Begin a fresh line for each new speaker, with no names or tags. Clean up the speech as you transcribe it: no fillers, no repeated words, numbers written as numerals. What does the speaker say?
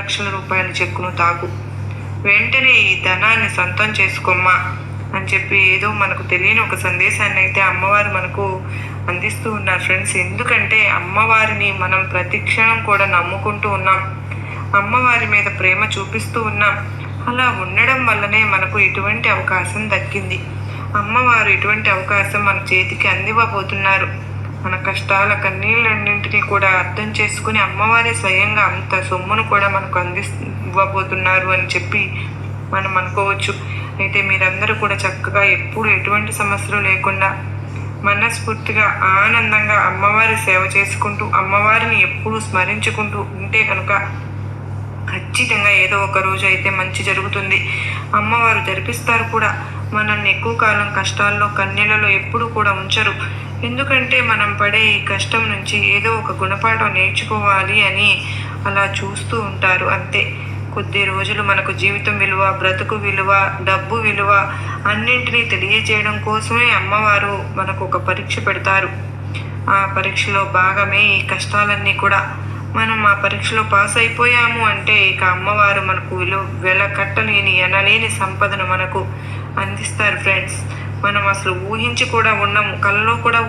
లక్షల రూపాయల చెక్కును తాకు, వెంటనే ఈ ధనాన్ని సొంతం చేసుకోమ్మా అని చెప్పి ఏదో మనకు తెలియని ఒక సందేశాన్ని అయితే అమ్మవారు మనకు అందిస్తూ ఉన్నారు ఫ్రెండ్స్. ఎందుకంటే అమ్మవారిని మనం ప్రతి క్షణం కూడా నమ్ముకుంటూ ఉన్నాం, అమ్మవారి మీద ప్రేమ చూపిస్తూ ఉన్నాం. అలా ఉండడం వల్లనే మనకు ఇటువంటి అవకాశం దక్కింది. అమ్మవారు ఇటువంటి అవకాశం మన చేతికి అందివ్వబోతున్నారు. మన కష్టాల కన్నీళ్ళన్నింటినీ కూడా అర్థం చేసుకుని అమ్మవారే స్వయంగా అంత సొమ్మును కూడా మనకు ఇవ్వబోతున్నారు అని చెప్పి మనం అనుకోవచ్చు. అయితే మీరందరూ కూడా చక్కగా ఎప్పుడు ఎటువంటి సమస్యలు లేకుండా మనస్ఫూర్తిగా ఆనందంగా అమ్మవారి సేవ చేసుకుంటూ అమ్మవారిని ఎప్పుడూ స్మరించుకుంటూ ఉంటే కనుక ఖచ్చితంగా ఏదో ఒక రోజు అయితే మంచి జరుగుతుంది. అమ్మవారు జరిపిస్తారు కూడా. మనల్ని ఎక్కువ కాలం కష్టాల్లో కన్నీళ్ళలో ఎప్పుడు కూడా ఉంచరు. ఎందుకంటే మనం పడే ఈ కష్టం నుంచి ఏదో ఒక గుణపాఠం నేర్చుకోవాలి అని అలా చూస్తూ ఉంటారు అంతే. కొద్ది రోజులు మనకు జీవితం విలువ, బ్రతుకు విలువ, డబ్బు విలువ అన్నింటినీ తెలియజేయడం కోసమే అమ్మవారు మనకు ఒక పరీక్ష పెడతారు. ఆ పరీక్షలో భాగమే ఈ కష్టాలన్నీ కూడా. మనం ఆ పరీక్షలో పాస్ అయిపోయాము అంటే ఇక అమ్మవారు మనకు వెలకట్టలేని ఎనలేని సంపదను మనకు అందిస్తారు ఫ్రెండ్స్. మనం అసలు ఊహించి కూడా ఉన్నాము, కల్లో కూడా